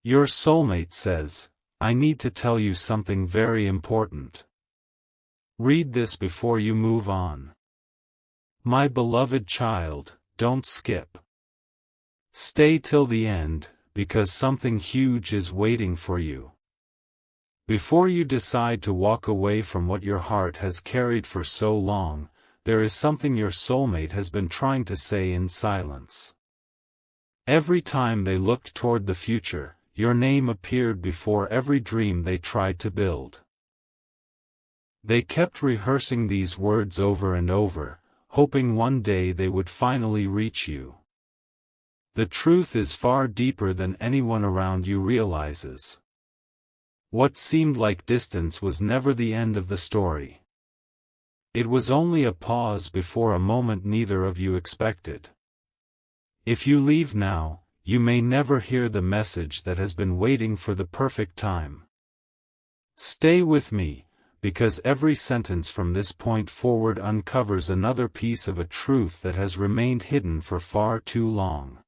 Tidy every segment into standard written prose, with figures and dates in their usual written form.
Your soulmate says, "I need to tell you something very important. Read this before you move on. My beloved child, don't skip. Stay till the end, because something huge is waiting for you. Before you decide to walk away from what your heart has carried for so long, there is something your soulmate has been trying to say in silence." Every time they looked toward the future, your name appeared before every dream they tried to build. They kept rehearsing these words over and over, hoping one day they would finally reach you. The truth is far deeper than anyone around you realizes. What seemed like distance was never the end of the story. It was only a pause before a moment neither of you expected. If you leave now, you may never hear the message that has been waiting for the perfect time. Stay with me, because every sentence from this point forward uncovers another piece of a truth that has remained hidden for far too long.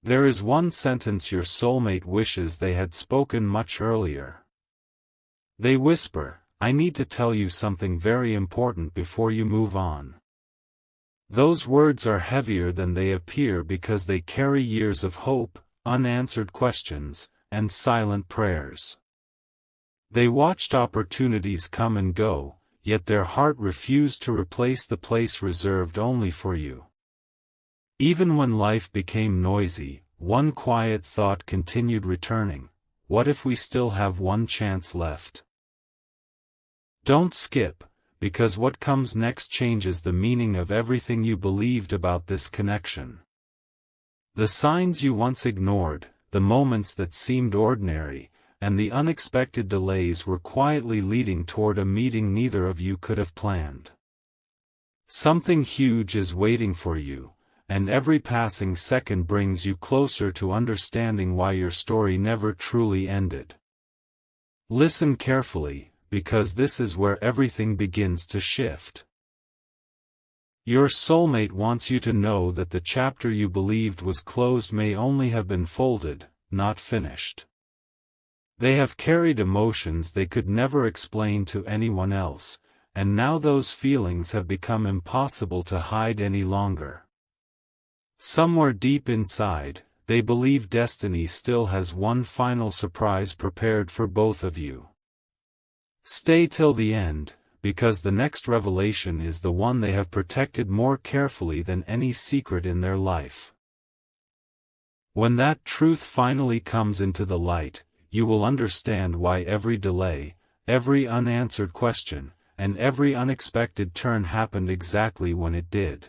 There is one sentence your soulmate wishes they had spoken much earlier. They whisper, "I need to tell you something very important before you move on." Those words are heavier than they appear because they carry years of hope, unanswered questions, and silent prayers. They watched opportunities come and go, yet their heart refused to replace the place reserved only for you. Even when life became noisy, one quiet thought continued returning: what if we still have one chance left? Don't skip, because what comes next changes the meaning of everything you believed about this connection. The signs you once ignored, the moments that seemed ordinary, and the unexpected delays were quietly leading toward a meeting neither of you could have planned. Something huge is waiting for you, and every passing second brings you closer to understanding why your story never truly ended. Listen carefully, because this is where everything begins to shift. Your soulmate wants you to know that the chapter you believed was closed may only have been folded, not finished. They have carried emotions they could never explain to anyone else, and now those feelings have become impossible to hide any longer. Somewhere deep inside, they believe destiny still has one final surprise prepared for both of you. Stay till the end, because the next revelation is the one they have protected more carefully than any secret in their life. When that truth finally comes into the light, you will understand why every delay, every unanswered question, and every unexpected turn happened exactly when it did.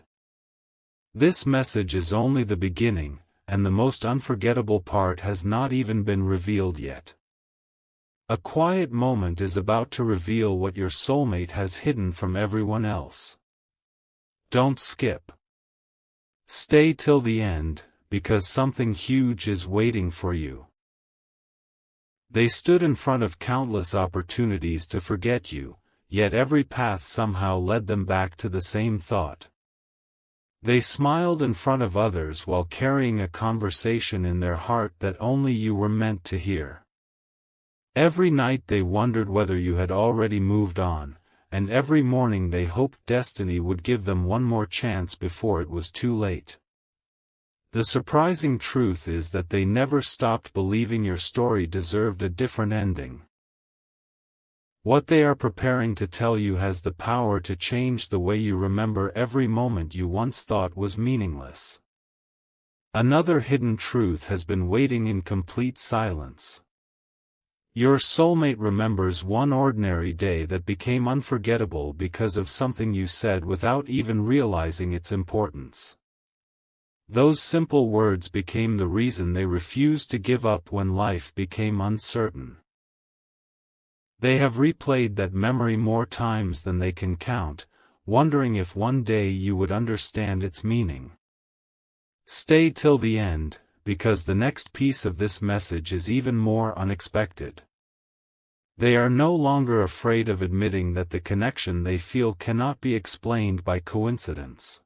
This message is only the beginning, and the most unforgettable part has not even been revealed yet. A quiet moment is about to reveal what your soulmate has hidden from everyone else. Don't skip. Stay till the end, because something huge is waiting for you. They stood in front of countless opportunities to forget you, yet every path somehow led them back to the same thought. They smiled in front of others while carrying a conversation in their heart that only you were meant to hear. Every night they wondered whether you had already moved on, and every morning they hoped destiny would give them one more chance before it was too late. The surprising truth is that they never stopped believing your story deserved a different ending. What they are preparing to tell you has the power to change the way you remember every moment you once thought was meaningless. Another hidden truth has been waiting in complete silence. Your soulmate remembers one ordinary day that became unforgettable because of something you said without even realizing its importance. Those simple words became the reason they refused to give up when life became uncertain. They have replayed that memory more times than they can count, wondering if one day you would understand its meaning. Stay till the end, because the next piece of this message is even more unexpected. They are no longer afraid of admitting that the connection they feel cannot be explained by coincidence.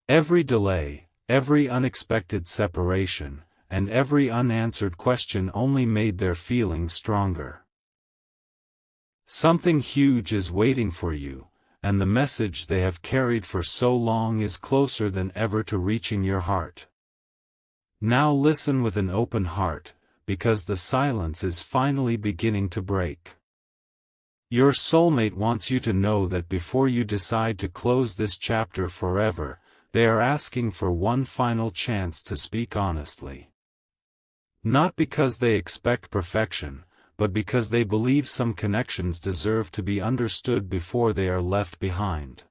Every delay, every unexpected separation, and every unanswered question only made their feelings stronger. Something huge is waiting for you, and the message they have carried for so long is closer than ever to reaching your heart. Now listen with an open heart, because the silence is finally beginning to break. Your soulmate wants you to know that before you decide to close this chapter forever, they are asking for one final chance to speak honestly. Not because they expect perfection, but because they believe some connections deserve to be understood before they are left behind.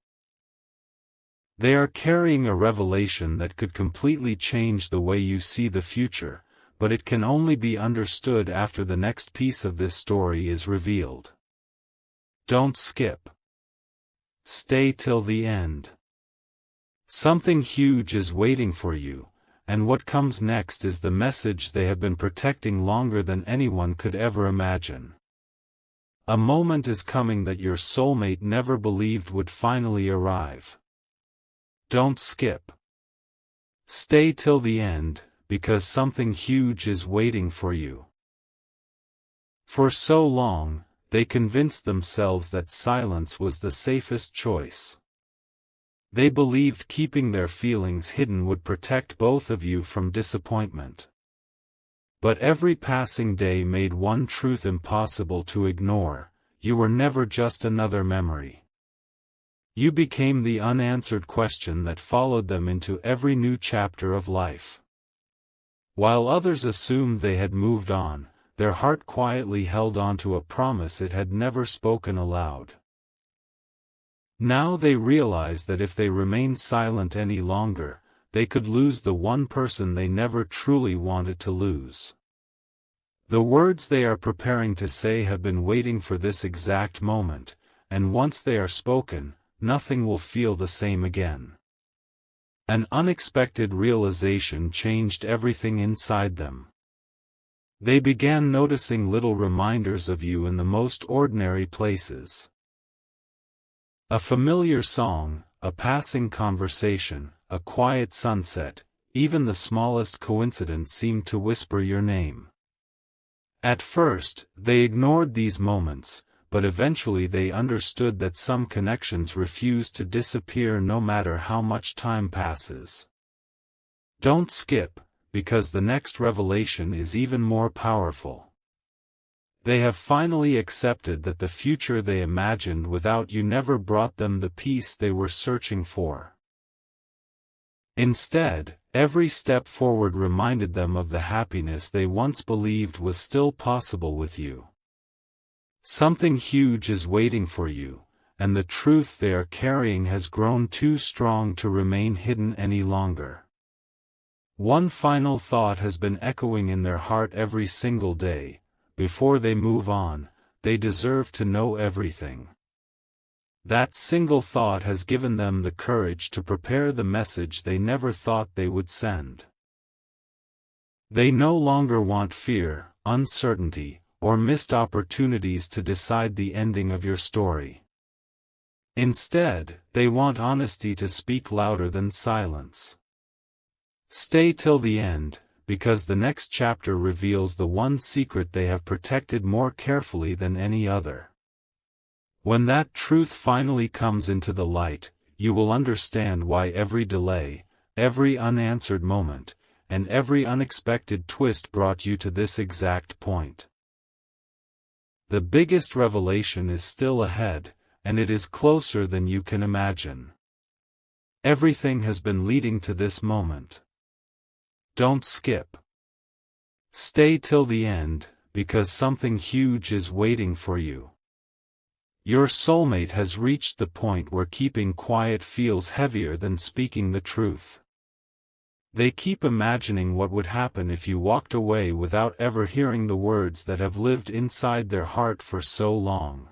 They are carrying a revelation that could completely change the way you see the future, but it can only be understood after the next piece of this story is revealed. Don't skip. Stay till the end. Something huge is waiting for you, and what comes next is the message they have been protecting longer than anyone could ever imagine. A moment is coming that your soulmate never believed would finally arrive. Don't skip. Stay till the end, because something huge is waiting for you. For so long, they convinced themselves that silence was the safest choice. They believed keeping their feelings hidden would protect both of you from disappointment. But every passing day made one truth impossible to ignore: you were never just another memory. You became the unanswered question that followed them into every new chapter of life. While others assumed they had moved on, their heart quietly held on to a promise it had never spoken aloud. Now they realized that if they remained silent any longer, they could lose the one person they never truly wanted to lose. The words they are preparing to say have been waiting for this exact moment, and once they are spoken, nothing will feel the same again. An unexpected realization changed everything inside them. They began noticing little reminders of you in the most ordinary places. A familiar song, a passing conversation, a quiet sunset, even the smallest coincidence seemed to whisper your name. At first, they ignored these moments, but eventually they understood that some connections refuse to disappear no matter how much time passes. Don't skip, because the next revelation is even more powerful. They have finally accepted that the future they imagined without you never brought them the peace they were searching for. Instead, every step forward reminded them of the happiness they once believed was still possible with you. Something huge is waiting for you, and the truth they are carrying has grown too strong to remain hidden any longer. One final thought has been echoing in their heart every single day: before they move on, they deserve to know everything. That single thought has given them the courage to prepare the message they never thought they would send. They no longer want fear, uncertainty, or missed opportunities to decide the ending of your story. Instead, they want honesty to speak louder than silence. Stay till the end, because the next chapter reveals the one secret they have protected more carefully than any other. When that truth finally comes into the light, you will understand why every delay, every unanswered moment, and every unexpected twist brought you to this exact point. The biggest revelation is still ahead, and it is closer than you can imagine. Everything has been leading to this moment. Don't skip. Stay till the end, because something huge is waiting for you. Your soulmate has reached the point where keeping quiet feels heavier than speaking the truth. They keep imagining what would happen if you walked away without ever hearing the words that have lived inside their heart for so long.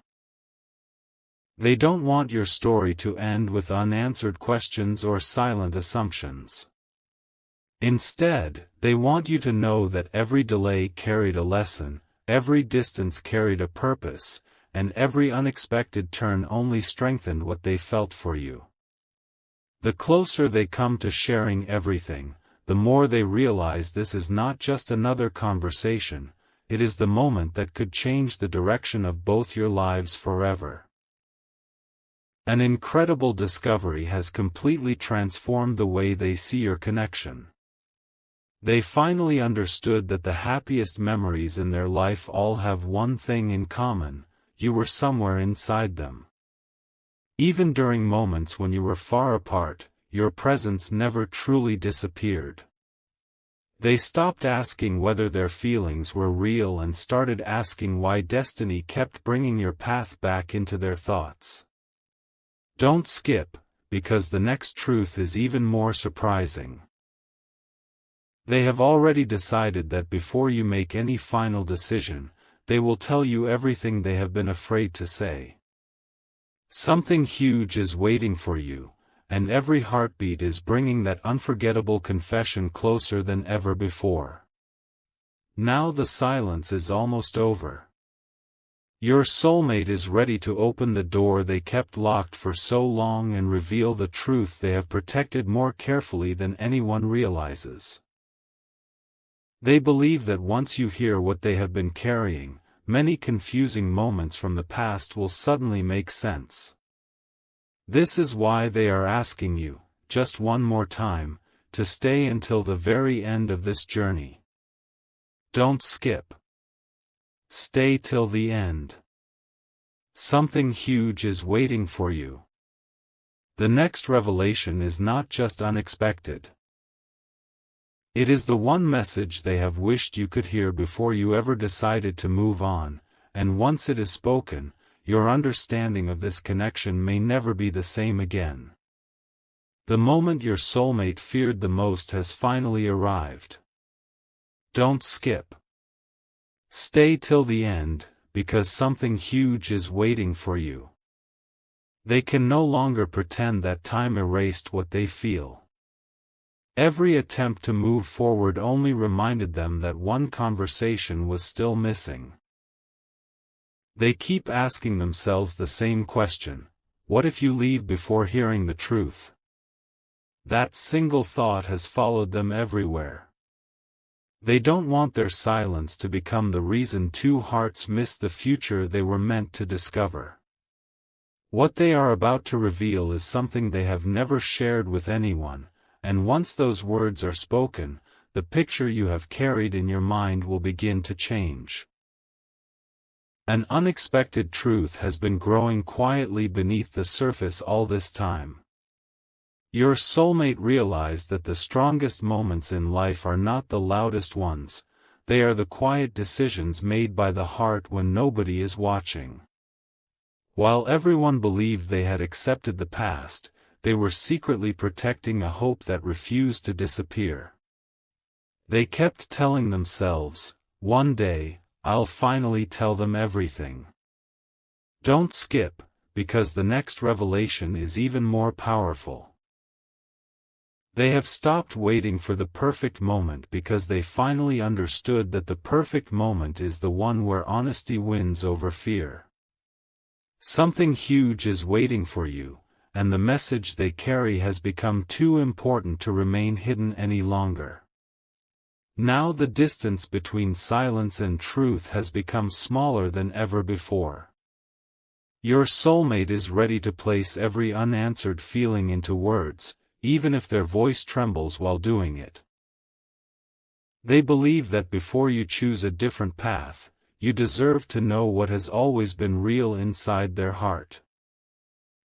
They don't want your story to end with unanswered questions or silent assumptions. Instead, they want you to know that every delay carried a lesson, every distance carried a purpose, and every unexpected turn only strengthened what they felt for you. The closer they come to sharing everything, the more they realize this is not just another conversation, it is the moment that could change the direction of both your lives forever. An incredible discovery has completely transformed the way they see your connection. They finally understood that the happiest memories in their life all have one thing in common: you were somewhere inside them. Even during moments when you were far apart, your presence never truly disappeared. They stopped asking whether their feelings were real and started asking why destiny kept bringing your path back into their thoughts. Don't skip, because the next truth is even more surprising. They have already decided that before you make any final decision, they will tell you everything they have been afraid to say. Something huge is waiting for you, and every heartbeat is bringing that unforgettable confession closer than ever before. Now the silence is almost over. Your soulmate is ready to open the door they kept locked for so long and reveal the truth they have protected more carefully than anyone realizes. They believe that once you hear what they have been carrying, many confusing moments from the past will suddenly make sense. This is why they are asking you, just one more time, to stay until the very end of this journey. Don't skip. Stay till the end. Something huge is waiting for you. The next revelation is not just unexpected. It is the one message they have wished you could hear before you ever decided to move on, and once it is spoken, your understanding of this connection may never be the same again. The moment your soulmate feared the most has finally arrived. Don't skip. Stay till the end, because something huge is waiting for you. They can no longer pretend that time erased what they feel. Every attempt to move forward only reminded them that one conversation was still missing. They keep asking themselves the same question: what if you leave before hearing the truth? That single thought has followed them everywhere. They don't want their silence to become the reason two hearts miss the future they were meant to discover. What they are about to reveal is something they have never shared with anyone, and once those words are spoken, the picture you have carried in your mind will begin to change. An unexpected truth has been growing quietly beneath the surface all this time. Your soulmate realized that the strongest moments in life are not the loudest ones, they are the quiet decisions made by the heart when nobody is watching. While everyone believed they had accepted the past, they were secretly protecting a hope that refused to disappear. They kept telling themselves, one day, I'll finally tell them everything. Don't skip, because the next revelation is even more powerful. They have stopped waiting for the perfect moment because they finally understood that the perfect moment is the one where honesty wins over fear. Something huge is waiting for you, and the message they carry has become too important to remain hidden any longer. Now the distance between silence and truth has become smaller than ever before. Your soulmate is ready to place every unanswered feeling into words, even if their voice trembles while doing it. They believe that before you choose a different path, you deserve to know what has always been real inside their heart.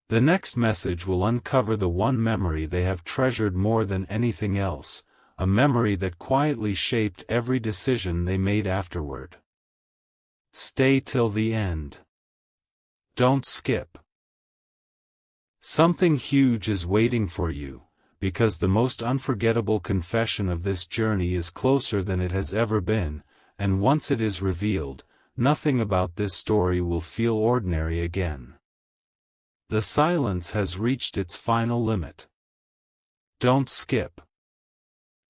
The next message will uncover the one memory they have treasured more than anything else, a memory that quietly shaped every decision they made afterward. Stay till the end. Don't skip. Something huge is waiting for you, because the most unforgettable confession of this journey is closer than it has ever been, and once it is revealed, nothing about this story will feel ordinary again. The silence has reached its final limit. Don't skip.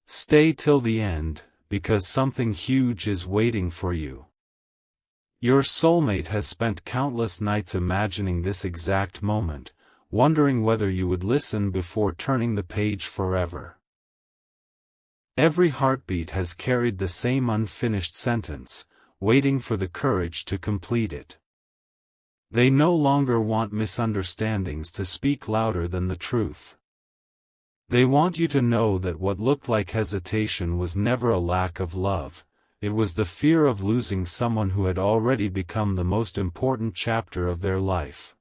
Stay till the end, because something huge is waiting for you. Your soulmate has spent countless nights imagining this exact moment, wondering whether you would listen before turning the page forever. Every heartbeat has carried the same unfinished sentence, waiting for the courage to complete it. They no longer want misunderstandings to speak louder than the truth. They want you to know that what looked like hesitation was never a lack of love, it was the fear of losing someone who had already become the most important chapter of their life.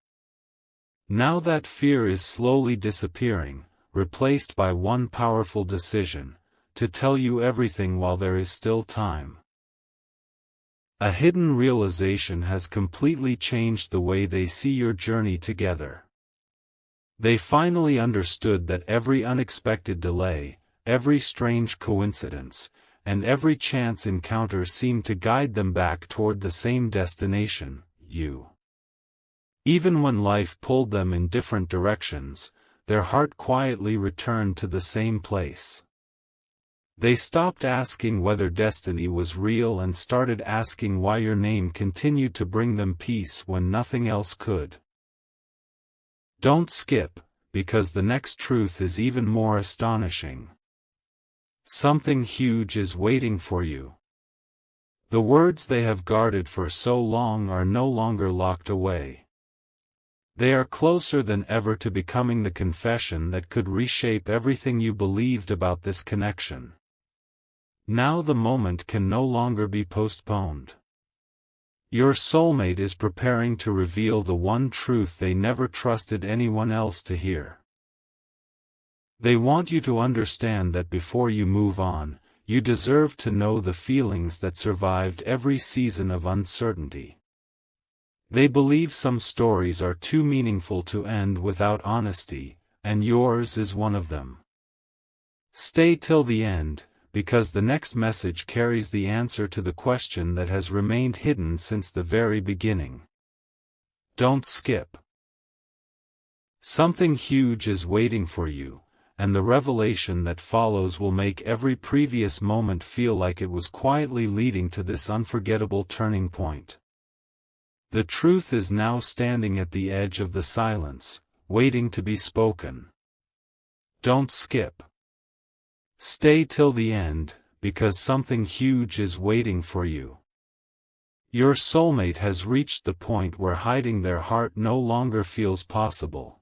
Now that fear is slowly disappearing, replaced by one powerful decision: to tell you everything while there is still time. A hidden realization has completely changed the way they see your journey together. They finally understood that every unexpected delay, every strange coincidence, and every chance encounter seemed to guide them back toward the same destination, you. Even when life pulled them in different directions, their heart quietly returned to the same place. They stopped asking whether destiny was real and started asking why your name continued to bring them peace when nothing else could. Don't skip, because the next truth is even more astonishing. Something huge is waiting for you. The words they have guarded for so long are no longer locked away. They are closer than ever to becoming the confession that could reshape everything you believed about this connection. Now the moment can no longer be postponed. Your soulmate is preparing to reveal the one truth they never trusted anyone else to hear. They want you to understand that before you move on, you deserve to know the feelings that survived every season of uncertainty. They believe some stories are too meaningful to end without honesty, and yours is one of them. Stay till the end, because the next message carries the answer to the question that has remained hidden since the very beginning. Don't skip. Something huge is waiting for you, and the revelation that follows will make every previous moment feel like it was quietly leading to this unforgettable turning point. The truth is now standing at the edge of the silence, waiting to be spoken. Don't skip. Stay till the end, because something huge is waiting for you. Your soulmate has reached the point where hiding their heart no longer feels possible.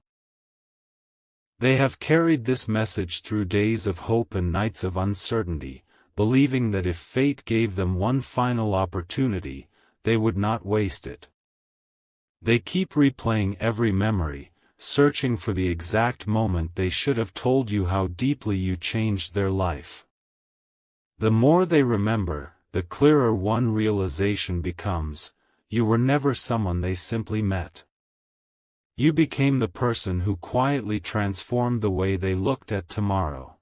They have carried this message through days of hope and nights of uncertainty, believing that if fate gave them one final opportunity, they would not waste it. They keep replaying every memory, searching for the exact moment they should have told you how deeply you changed their life. The more they remember, the clearer one realization becomes: you were never someone they simply met. You became the person who quietly transformed the way they looked at tomorrow.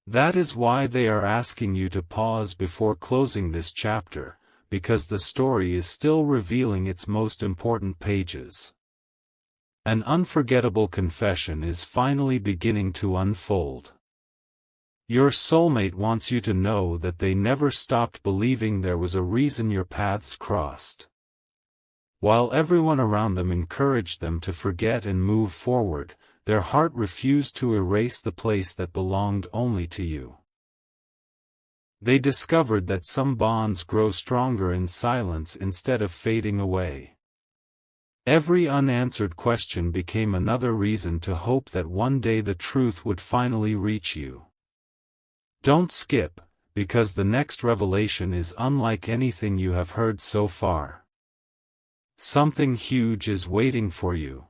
That is why they are asking you to pause before closing this chapter, because the story is still revealing its most important pages. An unforgettable confession is finally beginning to unfold. Your soulmate wants you to know that they never stopped believing there was a reason your paths crossed. While everyone around them encouraged them to forget and move forward, their heart refused to erase the place that belonged only to you. They discovered that some bonds grow stronger in silence instead of fading away. Every unanswered question became another reason to hope that one day the truth would finally reach you. Don't skip, because the next revelation is unlike anything you have heard so far. Something huge is waiting for you.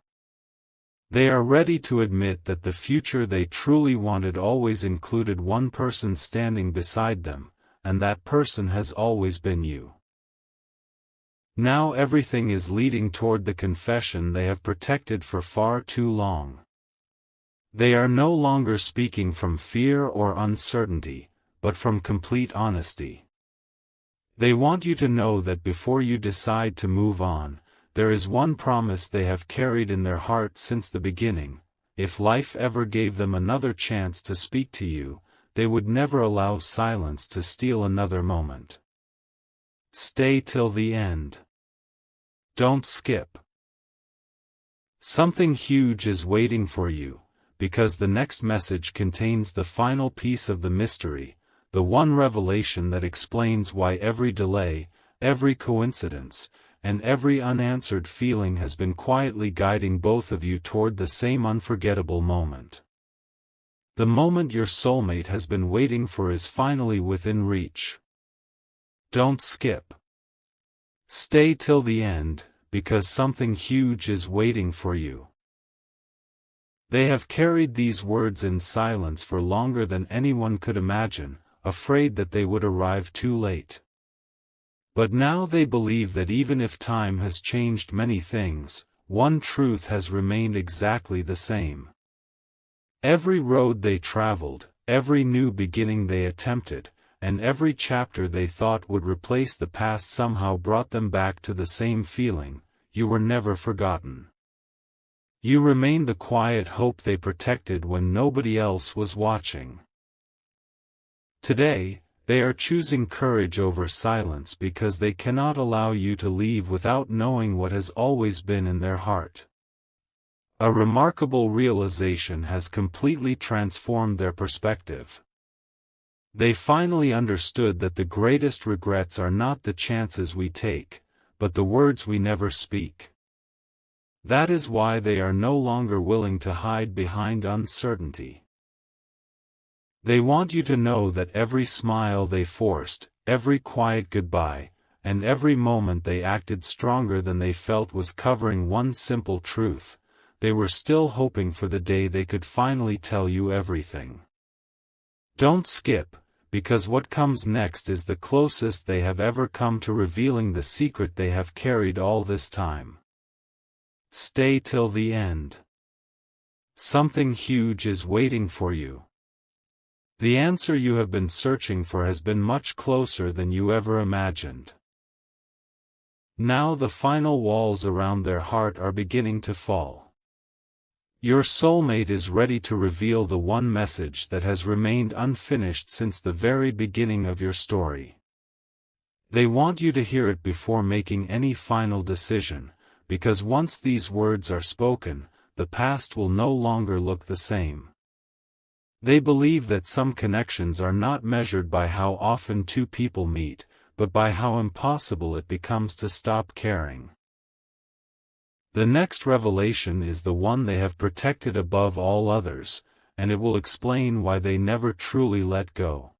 They are ready to admit that the future they truly wanted always included one person standing beside them, and that person has always been you. Now everything is leading toward the confession they have protected for far too long. They are no longer speaking from fear or uncertainty, but from complete honesty. They want you to know that before you decide to move on, there is one promise they have carried in their heart since the beginning: if life ever gave them another chance to speak to you, they would never allow silence to steal another moment. Stay till the end. Don't skip. Something huge is waiting for you, because the next message contains the final piece of the mystery, the one revelation that explains why every delay, every coincidence, and every unanswered feeling has been quietly guiding both of you toward the same unforgettable moment. The moment your soulmate has been waiting for is finally within reach. Don't skip. Stay till the end, because something huge is waiting for you. They have carried these words in silence for longer than anyone could imagine, afraid that they would arrive too late. But now they believe that even if time has changed many things, one truth has remained exactly the same. Every road they traveled, every new beginning they attempted, and every chapter they thought would replace the past somehow brought them back to the same feeling: you were never forgotten. You remained the quiet hope they protected when nobody else was watching. Today, they are choosing courage over silence because they cannot allow you to leave without knowing what has always been in their heart. A remarkable realization has completely transformed their perspective. They finally understood that the greatest regrets are not the chances we take, but the words we never speak. That is why they are no longer willing to hide behind uncertainty. They want you to know that every smile they forced, every quiet goodbye, and every moment they acted stronger than they felt was covering one simple truth: they were still hoping for the day they could finally tell you everything. Don't skip, because what comes next is the closest they have ever come to revealing the secret they have carried all this time. Stay till the end. Something huge is waiting for you. The answer you have been searching for has been much closer than you ever imagined. Now the final walls around their heart are beginning to fall. Your soulmate is ready to reveal the one message that has remained unfinished since the very beginning of your story. They want you to hear it before making any final decision, because once these words are spoken, the past will no longer look the same. They believe that some connections are not measured by how often two people meet, but by how impossible it becomes to stop caring. The next revelation is the one they have protected above all others, and it will explain why they never truly let go.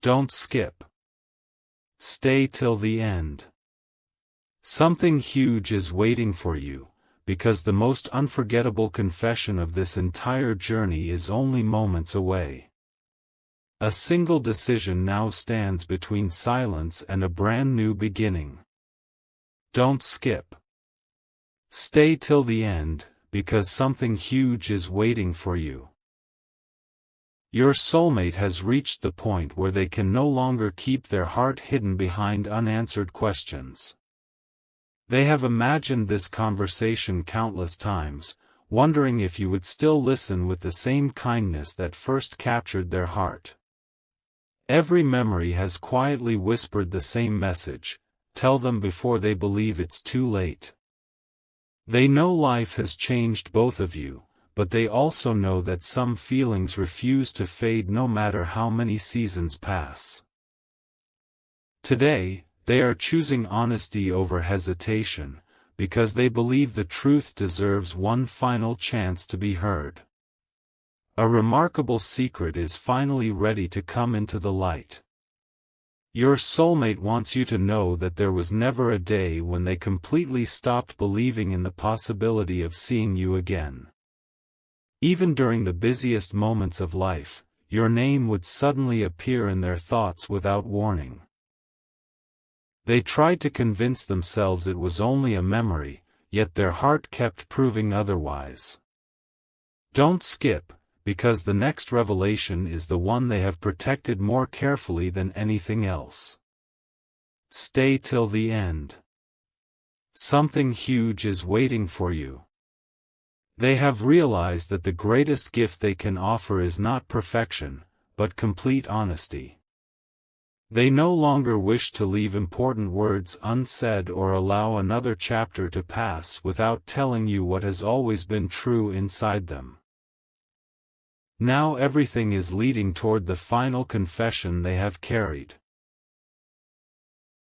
Don't skip. Stay till the end. Something huge is waiting for you, because the most unforgettable confession of this entire journey is only moments away. A single decision now stands between silence and a brand new beginning. Don't skip. Stay till the end, because something huge is waiting for you. Your soulmate has reached the point where they can no longer keep their heart hidden behind unanswered questions. They have imagined this conversation countless times, wondering if you would still listen with the same kindness that first captured their heart. Every memory has quietly whispered the same message: tell them before they believe it's too late. They know life has changed both of you, but they also know that some feelings refuse to fade no matter how many seasons pass. Today, they are choosing honesty over hesitation, because they believe the truth deserves one final chance to be heard. A remarkable secret is finally ready to come into the light. Your soulmate wants you to know that there was never a day when they completely stopped believing in the possibility of seeing you again. Even during the busiest moments of life, your name would suddenly appear in their thoughts without warning. They tried to convince themselves it was only a memory, yet their heart kept proving otherwise. Don't skip, because the next revelation is the one they have protected more carefully than anything else. Stay till the end. Something huge is waiting for you. They have realized that the greatest gift they can offer is not perfection, but complete honesty. They no longer wish to leave important words unsaid or allow another chapter to pass without telling you what has always been true inside them. Now everything is leading toward the final confession they have carried.